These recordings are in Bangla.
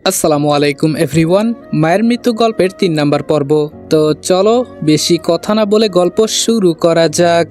আসসালামু আলাইকুম এভরিওয়ান। মায়ের মৃত্যু গল্পের ৩ নাম্বার পর্ব। তো চলো বেশি কথা না বলে গল্প শুরু করা যাক।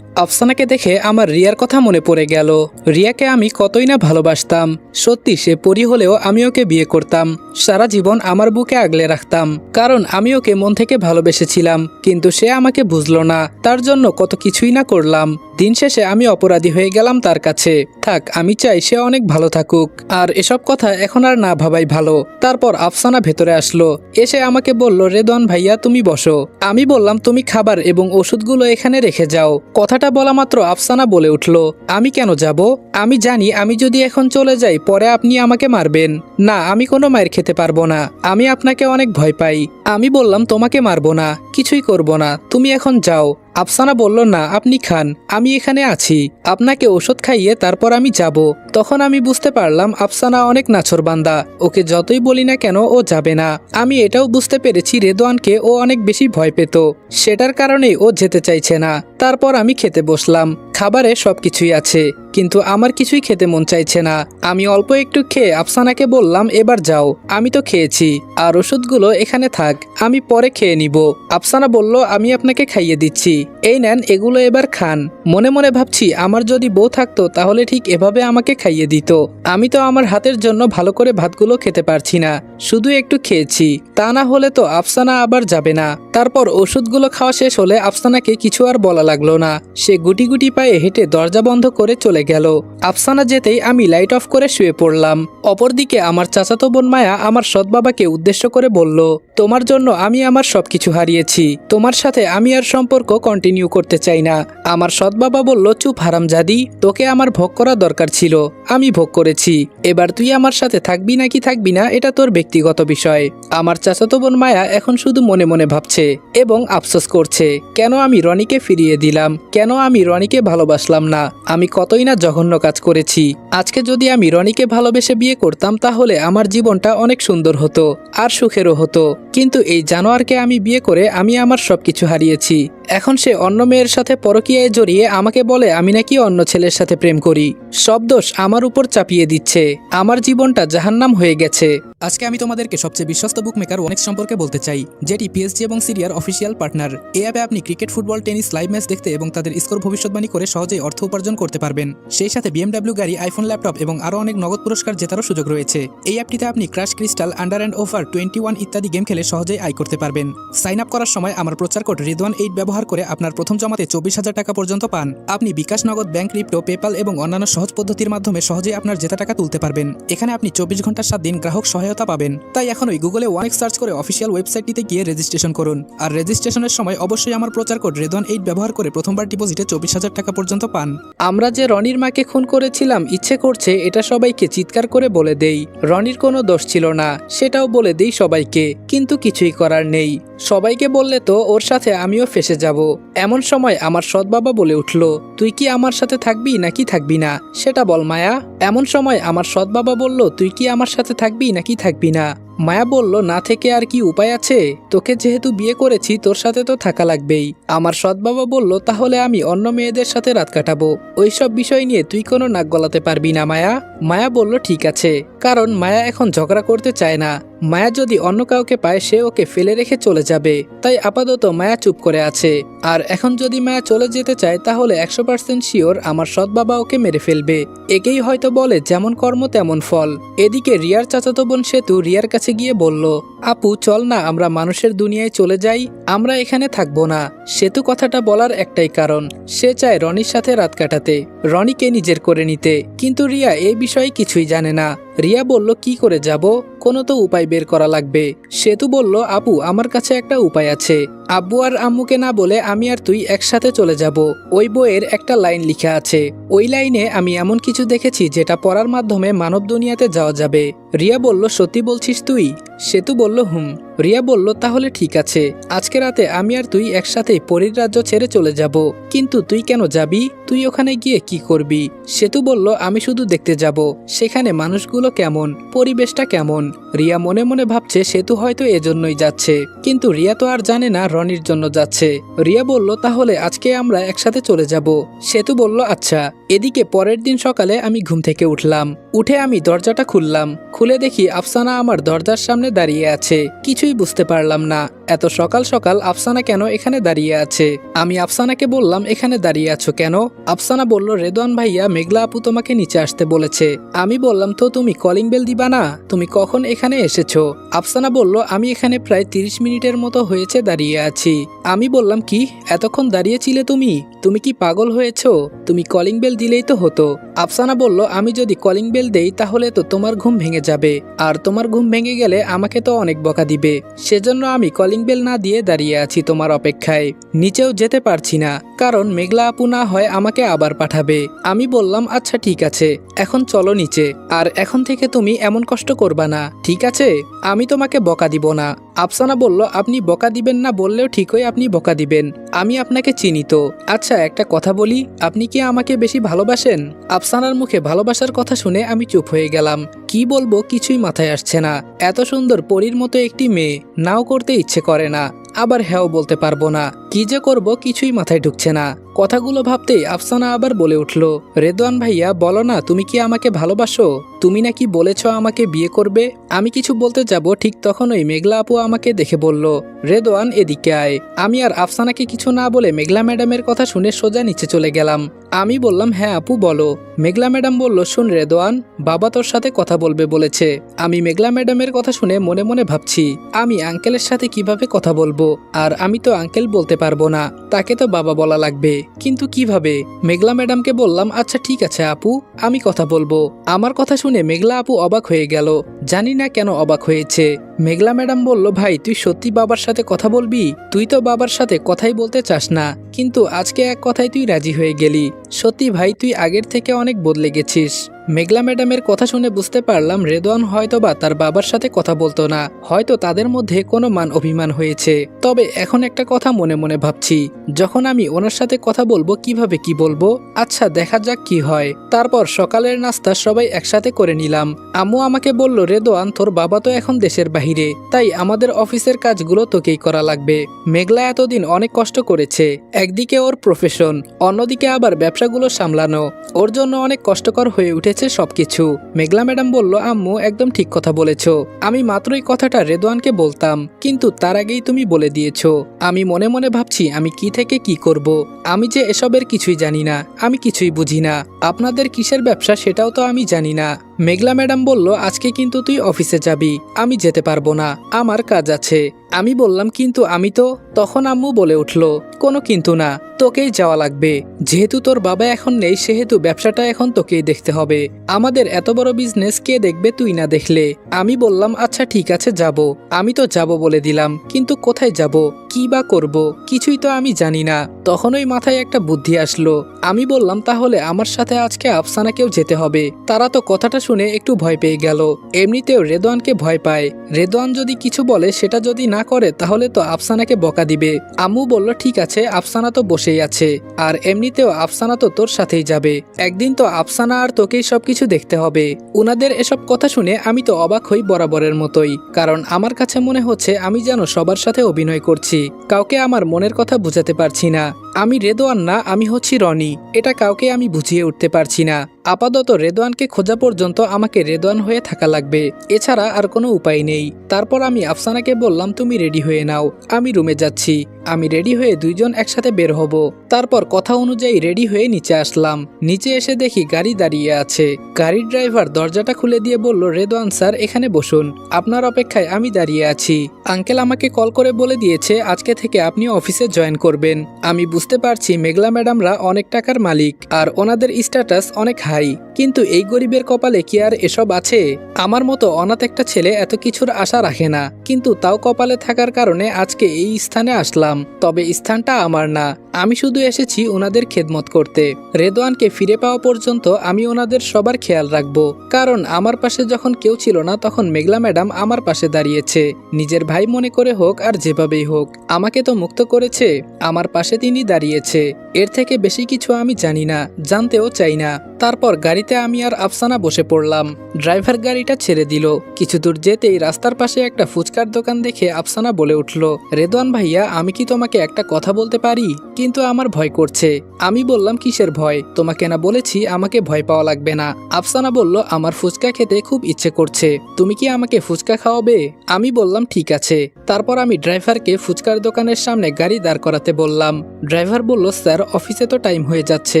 আফসানাকে দেখে আমার রিয়ার কথা মনে পড়ে গেল। রিয়াকে আমি কতই না ভালোবাসতাম। সত্যি সে পরি হলেও আমি ওকে বিয়ে করতাম, সারা জীবন আমার বুকে আগলে রাখতাম, কারণ আমি ওকে মন থেকে ভালোবেসেছিলাম। কিন্তু সে আমাকে বুঝলো না, তার জন্য কত কিছুই না করলাম। দিন শেষে আমি অপরাধী হয়ে গেলাম তার কাছে। থাক, আমি চাই সে অনেক ভালো থাকুক, আর এসব কথা এখন আর না ভাবাই ভালো। তারপর আফসানা ভেতরে আসলো, এসে আমাকে বলল, রেদওয়ান ভাইয়া তুমি বসো। আমি বললাম, তুমি খাবার এবং ওষুধগুলো এখানে রেখে যাও। কথাটা বলা মাত্র আফসানা বলে উঠল, আমি কেন যাব? আমি জানি আমি যদি এখন চলে যাই পরে আপনি আমাকে মারবেন। না, আমি কোনো মায়ের খেতে পারবো না, আমি আপনাকে অনেক ভয় পাই। আমি বললাম, তোমাকে মারবো না, কিছুই করব না, তুমি এখন যাও। আফসানা বলল, না আপনি খান, আমি এখানে আছি, আপনাকে ওষুধ খাইয়ে তারপর আমি যাব। তখন আমি বুঝতে পারলাম আফসানা অনেক নাছোড়বান্দা, ওকে যতই বলি না কেন ও যাবে না। আমি এটাও বুঝতে পেরেছি রেদওয়ানকে ও অনেক বেশি ভয় পেত, সেটার কারণেই ও যেতে চাইছে না। তারপর আমি খেতে বসলাম। খাবারে সবকিছুই আছে, কিন্তু আমার কিছুই খেতে মন চাইছে না। আমি অল্প একটু খেয়ে আফসানাকে বললাম, এবার যাও, আমি তো খেয়েছি, আর ওষুধগুলো এখানে থাক, আমি পরে খেয়ে নিব। আফসানা বলল, আমি আপনাকে খাইয়ে দিচ্ছি, এই নেন, এগুলো এবার খান। মনে মনে ভাবছি, আমার যদি বউ থাকতো তাহলে ঠিক এভাবে আমাকে খাইয়ে দিত। আমি তো আমার হাতের জন্য ভালো করে ভাতগুলো খেতে পারছি না, শুধু একটু খেয়েছি, তা না হলে তো আফসানা আবার যাবে না। তারপর ওষুধগুলো খাওয়া শেষ হলে আফসানাকে কিছু আর বলা লাগলো না। সে গুটি গুটি পায়ে হেঁটে দরজা বন্ধ করে চলে গেল। আফসানা যেতেই আমি লাইট অফ করে শুয়ে পড়লাম। অপরদিকে আমার চাচাতো বোন মায়া আমার সৎ বাবাকে উদ্দেশ্য করে বলল, তোমার জন্য আমি আমার সবকিছু হারিয়েছি, তোমার সাথে আমি আর সম্পর্ক কন্টিনিউ করতে চাই না। আমার সৎ বাবা বলল, চুপ হারামজাদি, তোকে আমার ভোগ করা দরকার ছিল, আমি ভোগ করেছি, এবার তুই আমার সাথে থাকবি নাকি থাকবি না এটা তোর ব্যক্তিগত বিষয়। আমার চাচাতো বোন মায়া এখন শুধু মনে মনে ভাবছে এবং আফসোস করছে, কেন আমি রনিকে ফিরিয়ে দিলাম, কেন আমি রনিকে ভালোবাসলাম না। আমি কতই না জঘন্য কাজ করেছি। আজকে যদি আমি রনিকে ভালোবেসে বিয়ে করতাম তাহলে আমার জীবনটা অনেক সুন্দর হতো আর সুখেরও হতো, কিন্তু এই জানোয়ারকে আমি বিয়ে করে আমি আমার সবকিছু হারিয়েছি। এখন সে অন্য মেয়ের সাথে পরকীয়ায় জড়িয়ে আমাকে বলে আমি নাকি অন্য ছেলের সাথে প্রেম করি। সব দোষ আমার উপর চাপিয়ে দিচ্ছে, আমার জীবনটা জাহান্নাম হয়ে গেছে। আজকে আমি তোমাদেরকে সবচেয়ে বিশ্বস্ত বুকমেকার ওয়ানেক্স সম্পর্কে বলতে চাই, যেটি পিএসজি এবং সিরিয়ার অফিসিয়াল পার্টনার। এই অ্যাপে আপনি cricket, football, tennis live match দেখতে এবং তাদের স্কোর ভবিষ্যৎবাণী করে সহজেই অর্থ উপার্জন করতে পারবেন। সেই সাথে বিএমডব্লিউ গাড়ি, আইফোন, ল্যাপটপ এবং আরও অনেক নগদ পুরস্কার জেতারও সুযোগ রয়েছে। এই অ্যাপটিতে আপনি crash, crystal, under and over 21 ইত্যাদি গেম খেলে সহজেই আয় করতে পারবেন। সাইন আপ করার সময় আমার প্রচার কোড রেদওয়ান8 ব্যবহার করে আপনার প্রথম জমাতে 24,000 টাকা পর্যন্ত পান। আপনি বিকাশ, নগদ, ব্যাংক, ক্রিপ্টো, পেপাল এবং অন্যান্য সহজ পদ্ধতির মাধ্যমে সহজেই আপনার জেতা টাকা তুলতে পারবেন। এখানে আপনি 24 ঘন্টা 7 দিন গ্রাহক সহায়তা পাবেন। তাই এখনই গুগলে ওয়ানেক্স সার্চ করে অফিসিয়াল ওয়েবসাইটটিতে গিয়ে রেজিস্ট্রেশন করুন। আর রেজিস্ট্রেশনের সময় অবশ্যই আমার প্রচার কোড রেদওয়ান8 ব্যবহার করে প্রথমবার ডিপোজিটে 24,000 টাকা পর্যন্ত পান। আমরা যে রনির মাকে খুন করেছিলাম ইচ্ছে করছে এটা সবাইকে চিৎকার করে বলে দেই। রনির কোনো দোষ ছিল না, সেটাও বলে দেই সবাইকে, কিন্তু কিছুই করার নেই। সবাইকে বললে তো ওর সাথে আমিও ফেসে যাব। এমন সময় আমার সৎ বাবা বলে উঠল, তুই কি আমার সাথে থাকবি নাকি থাকবি না সেটা বল মায়া। এমন সময় আমার সৎ বাবা বলল, তুই কি আমার সাথে থাকবি নাকি থাকবি না। মায়া বলল, না থেকে আর কি উপায় আছে, তোকে যেহেতু বিয়ে করেছি তোর সাথে তো থাকা লাগবেই। আমার সৎ বাবা বলল, তাহলে আমি অন্য মেয়েদের সাথে রাত কাটাবো, ওইসব বিষয় নিয়ে তুই কোনো নাক গলাতে পারবি না মায়া। মায়া বলল, ঠিক আছে, কারণ মায়া এখন ঝগড়া করতে চায় না। মায়া যদি অন্য কাউকে পায় সে ওকে ফেলে রেখে চলে যাবে, তাই আপাতত মায়া চুপ করে আছে। আর এখন যদি মায়া চলে যেতে চায় তাহলে 100% শিওর আমার সৎ বাবা ওকে মেরে ফেলবে। একেই হয়তো বলে যেমন কর্ম তেমন ফল। এদিকে রিয়ার চাচাতো বোন সেতু রিয়ার কাছে গিয়ে বলল, আপু চল না আমরা মানুষের দুনিয়ায় চলে যাই, আমরা এখানে থাকবো না। সেতু কথাটা বলার একটাই কারণ, সে চায় রনির সাথে রাত কাটাতে, রনিকে নিজের করে নিতে। কিন্তু রিয়া এই বিষয়ে কিছুই জানে না। রিয়া বলল, কি করে যাব, কোনো তো উপায় বের করা লাগবে। সেতু বলল, আপু আমার কাছে একটা উপায় আছে, আব্বু আর আম্মুকে না বলে আমি আর তুই একসাথে চলে যাব। ওই বইয়ের একটা লাইন লেখা আছে, ওই লাইনে আমি এমন কিছু দেখেছি যেটা পড়ার মাধ্যমে মানব দুনিয়াতে যাওয়া যাবে। রিয়া বলল, সত্যি বলছিস তুই? সেতু বলল, হুম। রিয়া বলল, তাহলে ঠিক আছে, আজকে রাতে আমি আর তুই একসাথেই পরীর রাজ্য ছেড়ে চলে যাব। কিন্তু তুই কেন যাবি, তুই ওখানে গিয়ে কি করবি? সেতু বলল, আমি শুধু দেখতে যাব সেখানে মানুষগুলো কেমন, পরিবেশটা কেমন। রিয়া মনে মনে ভাবছে সেতু হয়তো এজন্যই যাচ্ছে, কিন্তু রিয়া তো আর জানে না রনির জন্য যাচ্ছে। রিয়া বলল, তাহলে আজকে আমরা একসাথে চলে যাব। সেতু বলল, আচ্ছা। এদিকে পরের দিন সকালে আমি ঘুম থেকে উঠলাম। উঠে আমি দরজাটা খুললাম। খুলে দেখি আফসানা আমার দরজার সামনে দাঁড়িয়ে আছে। কিছুই বুঝতে পারলাম না, এত সকাল সকাল আফসানা কেন এখানে দাঁড়িয়ে আছে। আমি আফসানাকে বললাম, এখানে দাঁড়িয়ে আছো কেন? আফসানা বলল, রেদওয়ান ভাইয়া মেঘলা আপু তোমাকে নিচে আসতে বলেছে। আমি বললাম, তো তুমি কলিং বেল দিবা না? তুমি কখন এখানে এসেছো? আফসানা বলল, আমি এখানে প্রায় 30 মিনিটের মতো হয়েছে দাঁড়িয়ে আছি। আমি বললাম, কি এতক্ষণ দাঁড়িয়েছিলে তুমি? তুমি কি পাগল হয়েছো? তুমি কলিং বেল দিলেই তো হতো। আফসানা বলল, আমি যদি কলিং বেল দেই তাহলে তো তোমার ঘুম ভেঙে যাবে, আর তোমার ঘুম ভেঙে গেলে আমাকে তো অনেক বকা দিবে। সেজন্য আমি কলিং বেল না দিয়ে দাঁড়িয়ে আছি তোমার অপেক্ষায়। নিচেও যেতে পারছি না, কারণ মেঘলা আপু না হয় আমাকে আবার পাঠাবে। আমি বললাম, আচ্ছা ঠিক আছে, এখন চলো নিচে, আর এখন থেকে তুমি এমন কষ্ট করবা না, ঠিক আছে? আমি তোমাকে বকা দিব না। আফসানা বলল, আপনি বকা দিবেন না বললেও ঠিকই আপনি বকা দিবেন, আমি আপনাকে চিনি তো। আচ্ছা একটা কথা বলি, আপনি কি আমাকে বেশি ভালোবাসেন? আফসানার মুখে ভালোবাসার কথা শুনে আমি চুপ হয়ে গেলাম। কি বলবো কিছুই মাথায় আসছে না। এত সুন্দর পরীর মতো একটি মেয়ে, নাও করতে ইচ্ছে করে না, আবার হ্যাঁও বলতে পারবো না। কি যে করব কিছুই মাথায় ঢুকছে না। কথাগুলো ভাবতেই আফসানা আবার বলে উঠল, রেদওয়ান ভাইয়া বলো না, তুমি কি আমাকে ভালোবাসো? তুমি নাকি বলেছ আমাকে বিয়ে করবে। আমি কিছু বলতে যাব, ঠিক তখনই মেঘলা আপু আমাকে দেখে বলল, রেদওয়ান এদিকে আয়। আমি আর আফসানাকে কিছু না বলে মেঘলা ম্যাডামের কথা শুনে সোজা নিচে চলে গেলাম। আমি বললাম, হ্যাঁ আপু বলো। মেঘলা ম্যাডাম বলল, শুন রেদওয়ান, বাবা তোর সাথে কথা বলবে বলেছে। আমি মেঘলা ম্যাডামের কথা শুনে মনে মনে ভাবছি, আমি আঙ্কেলের সাথে কিভাবে কথা বলবো? আর আমি তো আঙ্কেল বলতে পারবো না, তাকে তো বাবা বলা লাগবে, কিন্তু কিভাবে? মেঘলা ম্যাডামকে বললাম, আচ্ছা ঠিক আছে আপু, আমি কথা বলবো। আমার কথা শুনে মেঘলা আপু অবাক হয়ে গেল। জানি না কেন অবাক হয়েছে। মেঘলা ম্যাডাম বলল, ভাই তুই সত্যি বাবার সাথে কথা বলবি? তুই তো বাবার সাথে কথাই বলতে চাস না, কিন্তু আজকে এক কথায় তুই রাজি হয়ে গেলি। সত্যি ভাই, তুই আগের থেকে অনেক বদলে গেছিস। মেঘলা ম্যাডামের কথা শুনে বুঝতে পারলাম রেদওয়ান হয়তোবা তার বাবার সাথে কথা বলতো না, হয়তো তাদের মধ্যে কোনো মান অভিমান হয়েছে। তবে এখন একটা কথা মনে মনে ভাবছি, যখন আমি ওনার সাথে কথা বলবো কিভাবে কি বলবো, আচ্ছা দেখা যাক কি হয়। তারপর সকালের নাস্তা সবাই একসাথে করে নিলাম। আম্মু আমাকে বলল, রেদওয়ান তোর বাবা তো এখন দেশের বাহিরে, তাই আমাদের অফিসের কাজগুলো তোকেই করা লাগবে। মেঘলা এতদিন অনেক কষ্ট করেছে, একদিকে ওর প্রফেশন, অন্যদিকে আবার ব্যবসাগুলো সামলানো, ওর জন্য অনেক কষ্টকর হয়ে উঠেছে সবকিছু। মেঘলা ম্যাডাম বলল, আম্মু একদম ঠিক কথা বলেছো, আমি মাত্রই কথাটা রেদওয়ানকে বলতাম, কিন্তু তার আগেই তুমি বলে দিয়েছো। আমি মনে মনে ভাবছি আমি কি থেকে কি করব। আমি যে এসবের কিছুই জানি না, আমি কিছুই বুঝি না। আপনাদের কিসের ব্যবসা সেটাও তো আমি জানি না। মেঘলা ম্যাডাম বলল, আজকে কিন্তু তুই অফিসে যাবি, আমি যেতে পারবো না, আমার কাজ আছে। আমি বললাম, কিন্তু আমি তো। তখন আম্মু বলে উঠল, কোনো কিন্তু না, তোকেই যাওয়া লাগবে। যেহেতু তোর বাবা এখন নেই, সেহেতু ব্যবসাটা এখন তোকেই দেখতে হবে। আমাদের এত বড় বিজনেস কে দেখবে তুই না দেখলে? আমি বললাম, আচ্ছা ঠিক আছে যাব। আমি তো যাব বলে দিলাম, কিন্তু কোথায় যাব, কি বা করব, কিছুই তো আমি জানি না। তখনই মাথায় একটা বুদ্ধি আসলো। আমি বললাম, তাহলে আমার সাথে আজকে আফসানাকেও যেতে হবে। তারা তো কথাটা শুনে একটু ভয় পেয়ে গেল। এমনিতেও রেদওয়ানকে ভয় পায়, রেদওয়ান যদি কিছু বলে সেটা যদি না করে তাহলে তো আফসানাকে বকা দিবে। আম্মু বলল, ঠিক আছে, আফসানা তো বসেই আছে, আর এমনিতেও আফসানা তো তোর সাথেই যাবে। একদিন তো আফসানা আর তোকেই সবকিছু দেখতে হবে। উনাদের এসব কথা শুনে আমি তো অবাক হই বরাবরের মতোই, কারণ আমার কাছে মনে হচ্ছে আমি যেন সবার সাথে অভিনয় করছি, কাউকে আমার মনের কথা বুঝাতে পারছি না। আমি রেদওয়ান না, আমি হচ্ছি রনি, এটা কাউকে আমি বুঝিয়ে উঠতে পারছি না। আপাতত রেদওয়ানকে খোঁজা পর্যন্ত আমাকে রেদওয়ান হয়ে থাকা লাগবে, এছাড়া আর কোনো উপায় নেই। তারপর আমি আফসানাকে বললাম, তুমি রেডি হয়ে নাও, আমি রুমে যাচ্ছি। আমি রেডি হয়ে দুইজন একসাথে বের হব। তারপর কথা অনুযায়ী রেডি হয়ে নিচে আসলাম। নিচে এসে দেখি গাড়ি দাঁড়িয়ে আছে। গাড়ির ড্রাইভার দরজাটা খুলে দিয়ে বলল, রেদওয়ান স্যার এখানে বসুন, আপনার অপেক্ষায় আমি দাঁড়িয়ে আছি। আঙ্কেল আমাকে কল করে বলে দিয়েছে আজকে থেকে আপনি অফিসে জয়েন করবেন। আমি বুঝতে পারছি মেঘলা ম্যাডামরা অনেক টাকার মালিক, আর ওনাদের স্ট্যাটাস অনেক হাই, কিন্তু এই গরিবের কপালে কি আর এসব আছে? আমার মতো অনাথ একটা ছেলে এত কিছুর আশা রাখে না, কিন্তু তাও কপালে থাকার কারণে আজকে এই স্থানে আসলাম। তবে স্থানটা আমার না, আমি শুধু এসেছি ওনাদের খেদমত করতে। রেদওয়ানকে ফিরে পাওয়া পর্যন্ত আমি ওনাদের সবার খেয়াল রাখবো, কারণ আমার পাশে যখন কেউ ছিল না তখন মেঘলা ম্যাডাম আমার পাশে দাঁড়িয়েছে। নিজের ভাই মনে করে হোক আর যেভাবেই হোক, আমাকে তো মুক্ত করেছে, আমার পাশে তিনি দাঁড়িয়েছে। এর থেকে বেশি কিছু আমি জানি না, জানতেও চাই না। তারপর গাড়িতে আমি আর আফসানা বসে পড়লাম। ড্রাইভার গাড়িটা ছেড়ে দিল। কিছু দূর যেতেই রাস্তার পাশে একটা ফুচকার দোকান দেখে আফসানা বলে উঠল, রেদওয়ান ভাইয়া, আমি কি তোমাকে একটা কথা বলতে পারি? কিন্তু আমার ভয় করছে। আমি বললাম, কিসের ভয়? তোমাকে না বলেছি আমাকে ভয় পাওয়া লাগবে না। আফসানা বলল, আমার ফুচকা খেতে খুব ইচ্ছে করছে, তুমি কি আমাকে ফুচকা খাওয়াবে? আমি বললাম ঠিক আছে। তারপর আমি ড্রাইভারকে ফুচকার দোকানের সামনে গাড়ি দাঁড় করাতে বললাম। ড্রাইভার বলল, স্যার অফিসে তো টাইম হয়ে যাচ্ছে।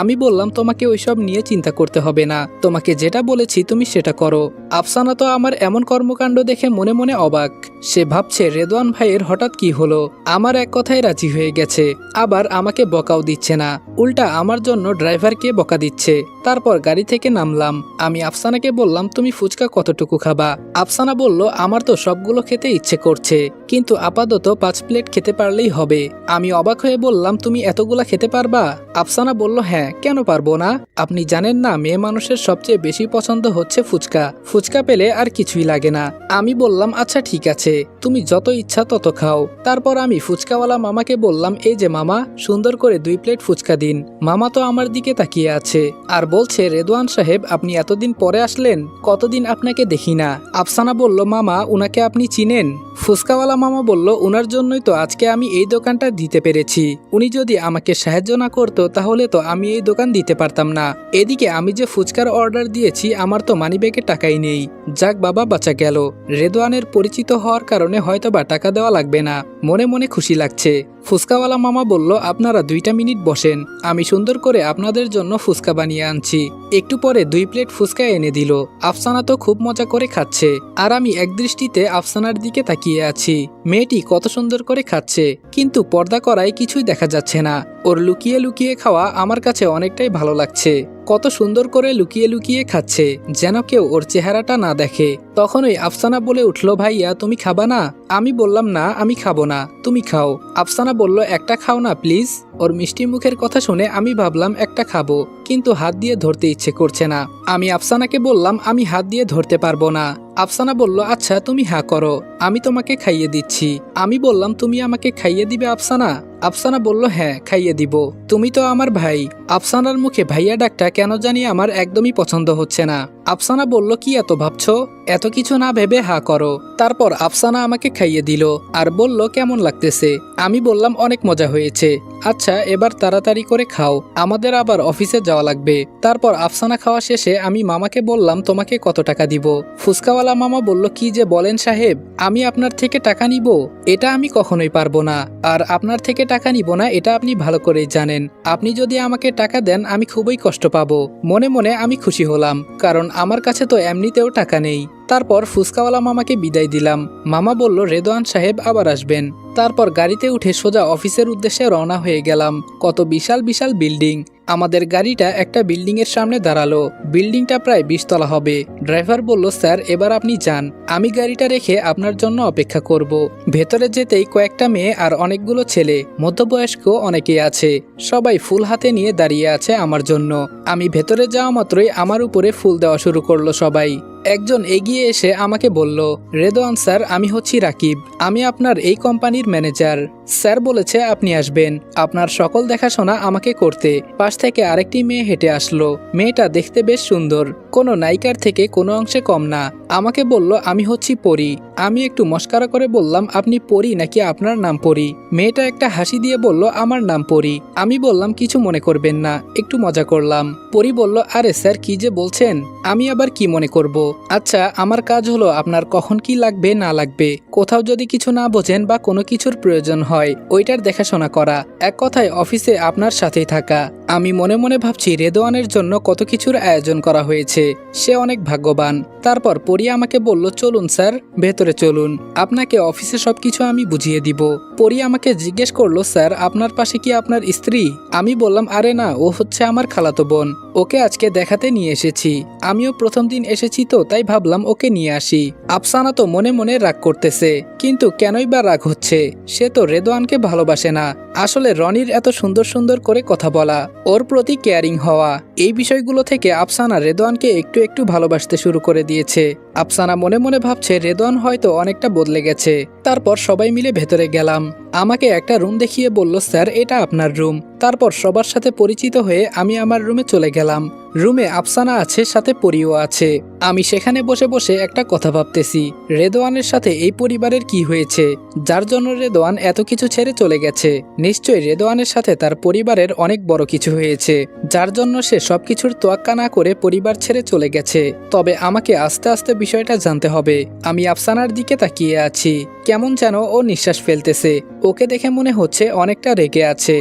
আমি বললাম, তোমাকে ওইসব নিয়ে চিন্তা করতে হবে না, তোমাকে যেটা বলেছি তুমি সেটা করো। আফসানা তো আমার এমন কর্মকাণ্ড দেখে মনে মনে অবাক। সে ভাবছে রেদওয়ান ভাইয়ের হঠাৎ কি হলো, আমার এক কথায় রাজি হয়ে গেছে, আবার আমাকে বকাও দিচ্ছে না, উল্টা আমার জন্য ড্রাইভারকে বকা দিচ্ছে। তারপর গাড়ি থেকে নামলাম। আমি আফসানাকে বললাম, তুমি ফুচকা কতটুকু খাবা? আফসানা বলল, আমার তো সবগুলো খেতে ইচ্ছে করছে, কিন্তু আপাতত 5 প্লেট খেতে পারলেই হবে। আমি অবাক হয়ে বললাম, তুমি এতগুলা খেতে পারবা? আফসানা বলল, হ্যাঁ, কেন পারবো না? আপনি জানেন না, মেয়ে মানুষের সবচেয়ে বেশি পছন্দ হচ্ছে ফুচকা। ফুচকা পেলে আর কিছুই লাগে না। আমি বললাম, আচ্ছা ঠিক আছে, তুমি যত ইচ্ছা তত খাও। তারপর আমি ফুচকাওয়ালা মামাকে বললাম, এই যে মামা, সুন্দর করে 2 প্লেট ফুচকা দিন। মামা তো আমার দিকে তাকিয়ে আছে আর বলছে, রেদওয়ান সাহেব, আপনি এতদিন পরে আসলেন, কতদিন আপনাকে দেখি না। আফসানা বলল, মামা, উনাকে আপনি চিনেন? ফুচকাওয়ালা মামা বলল, উনার জন্যই তো আজকে আমি এই দোকানটা দিতে পেরেছি। উনি যদি আমাকে সাহায্য না করতো তাহলে তো আমি এই দোকান দিতে পারতাম না। এদিকে আমি যে ফুচকার অর্ডার দিয়েছি, আমার তো মানিব্যাগে টাকাই নেই। যাক বাবা, বাঁচা গেল। রেদওয়ানের পরিচিত হওয়ার কারণে হয়তোবা টাকা দেওয়া লাগবে না। মনে মনে খুশি লাগছে। ফুচকাওয়ালা মামা বলল, আপনারা 2টা মিনিট বসেন, আমি সুন্দর করে আপনাদের জন্য ফুচকা বানিয়ে আনছি। একটু পরে 2 প্লেট ফুচকা এনে দিল। আফসানা তো খুব মজা করে খাচ্ছে, আর আমি একদৃষ্টিতে আফসানার দিকে তাকিয়ে আছি। মেয়েটি কত সুন্দর করে খাচ্ছে, কিন্তু পর্দা করায় কিছুই দেখা যাচ্ছে না। ওর লুকিয়ে লুকিয়ে খাওয়া আমার কাছে অনেকটাই ভালো লাগছে। কত সুন্দর করে লুকিয়ে লুকিয়ে খাচ্ছে, যেন কেউ ওর চেহারাটা না দেখে। তখনই আফসানা বলে উঠল, ভাইয়া তুমি খাবা না? আমি বললাম, না, আমি খাবো না, তুমি খাও। আফসানা বলল, একটা খাও না প্লিজ। ওর মিষ্টি মুখের কথা শুনে আমি ভাবলাম একটা খাবো, কিন্তু হাত দিয়ে ধরতে ইচ্ছে করছে না। আমি আফসানাকে বললাম, আমি হাত দিয়ে ধরতে পারবো না। আফসানা বলল, আচ্ছা তুমি হ্যাঁ করো, আমি তোমাকে খাইয়ে দিচ্ছি। আমি বললাম, তুমি আমাকে খাইয়ে দিবে আফসানা? আফসানা বলল, হ্যাঁ, খাইয়ে দিব, তুমি তো আমার ভাই। আফসানার মুখে ভাইয়া ডাকটা কেন জানি আমার একদমই পছন্দ হচ্ছে না। আফসানা বলল, কি এত ভাবছো? এত কিছু না ভেবে হা করো। তারপর আফসানা আমাকে খাইয়ে দিল আর বলল, কেমন লাগতেছে? আমি বললাম, অনেক মজা হয়েছে। আচ্ছা, এবার তাড়াতাড়ি করে খাও, আমাদের আবার অফিসে যাওয়া লাগবে। তারপর আফসানা খাওয়া শেষে আমি মামাকে বললাম, তোমাকে কত টাকা দিব? ফুচকাওয়ালা মামা বলল, কি যে বলেন সাহেব, আমি আপনার থেকে টাকা নিব? এটা আমি কখনোই পারবো না। আর আপনার থেকে টাকা নিব না এটা আপনি ভালো করেই জানেন। আপনি যদি আমাকে টাকা দেন আমি খুবই কষ্ট পাবো। মনে মনে আমি খুশি হলাম, কারণ আমার কাছে তো এমনিতেও টাকা নেই। তারপর ফুচকাওয়ালা মামাকে বিদায় দিলাম। মামা বলল, রেদওয়ান সাহেব আবার আসবেন। তারপর গাড়িতে উঠে সোজা অফিসের উদ্দেশ্যে রওনা হয়ে গেলাম। কত বিশাল বিশাল বিল্ডিং। আমাদের গাড়িটা একটা বিল্ডিং এর সামনে দাঁড়ালো। বিল্ডিংটা প্রায় 20 তলা হবে। ড্রাইভার বলল, স্যার এবার আপনি যান, আমি গাড়িটা রেখে আপনার জন্য অপেক্ষা করব। ভেতরে যেতেই কয়েকটা মেয়ে আর অনেকগুলো ছেলে, মধ্যবয়স্ক অনেকেই আছে, সবাই ফুল হাতে নিয়ে দাঁড়িয়ে আছে আমার জন্য। আমি ভেতরে যাওয়া মাত্রই আমার উপরে ফুল দেওয়া শুরু করলো সবাই। একজন এগিয়ে এসে আমাকে বলল, রেদওয়ান স্যার, আমি হচ্ছি রাকিব, আমি আপনার এই কোম্পানির ম্যানেজার। স্যার বলেছে আপনি আসবেন, আপনার সকল দেখাশোনা আমাকে করতে। পাশ থেকে আরেকটি মেয়ে হেঁটে আসলো। মেয়েটা দেখতে বেশ সুন্দর, কোনো নায়িকার থেকে কোনো অংশে কম না। আমাকে বলল, আমি হচ্ছি পরি। আমি একটু মস্কারা করে বললাম, আপনি পরি নাকি আপনার নাম পরি? মেয়েটা একটা হাসি দিয়ে বলল, আমার নাম পরি। আমি বললাম, কিছু মনে করবেন না, একটু মজা করলাম। পরি বলল, আরে স্যার কি যে বলছেন, আমি আবার কি মনে করব? আচ্ছা, আমার কাজ হলো আপনার কখন কি লাগবে না লাগবে, কোথাও যদি কিছু না বোঝেন বা কোনো কিছুর প্রয়োজন হয় ওইটার দেখাশোনা করা, এক কথায় অফিসে আপনার সাথেই থাকা। আমি মনে মনে ভাবছি রেদওয়ানের জন্য কত কিছুর আয়োজন করা হয়েছে, সে অনেক ভাগ্যবান। তারপর পরি আমাকে বলল, চলুন স্যার, ভেতরে চলুন, আপনাকে অফিসে সবকিছু আমি বুঝিয়ে দিব। পরি আমাকে জিজ্ঞেস করলো, স্যার আপনার পাশে কি আপনার স্ত্রী? আমি বললাম, আরে না, ও হচ্ছে আমার খালাতো বোন, ওকে আজকে দেখাতে নিয়ে এসেছি। আমিও প্রথম দিন এসেছি তো তাই ভাবলাম ওকে নিয়ে আসি। আফসানা তো মনে মনে রাগ করতেছে, কিন্তু কেনই বা রাগ হচ্ছে? সে তো রেদওয়ানকে ভালোবাসে না। আসলে রনির এত সুন্দর সুন্দর করে কথা বলা, ওর প্রতি কেয়ারিং হওয়া, এই বিষয়গুলো থেকে আফসানা রেদওয়ানকে একটু একটু ভালোবাসতে শুরু করে দিয়েছে। আফসানা মনে মনে ভাবছে রেদওয়ান হয়তো অনেকটা বদলে গেছে। তারপর সবাই মিলে ভেতরে গেলাম। আমাকে একটা রুম দেখিয়ে বলল, স্যার এটা আপনার রুম। তারপর সবার সাথে পরিচিত হয়ে আমি আমার রুমে চলে গেলাম। রুমে আফসানা আছে, সাথে পরিও আছে। আমি সেখানে বসে বসে একটা কথা ভাবতেছি, রেদওয়ানের সাথে এই পরিবারের কি হয়েছে যার জন্য রেদওয়ান এত কিছু ছেড়ে চলে গেছে। নিশ্চয়ই রেদওয়ানের সাথে তার পরিবারের অনেক বড় কিছু হয়েছে, যার জন্য সে সবকিছুর তোয়াক্কা না করে পরিবার ছেড়ে চলে গেছে। তবে আমাকে আস্তে আস্তে বিষয়টা জানতে হবে। আমি আফসানার দিকে তাকিয়ে আছি, কেমন যেন ও নিঃশ্বাস ফেলতেছে। ওকে দেখে মনে হচ্ছে অনেকটা রেগে আছে।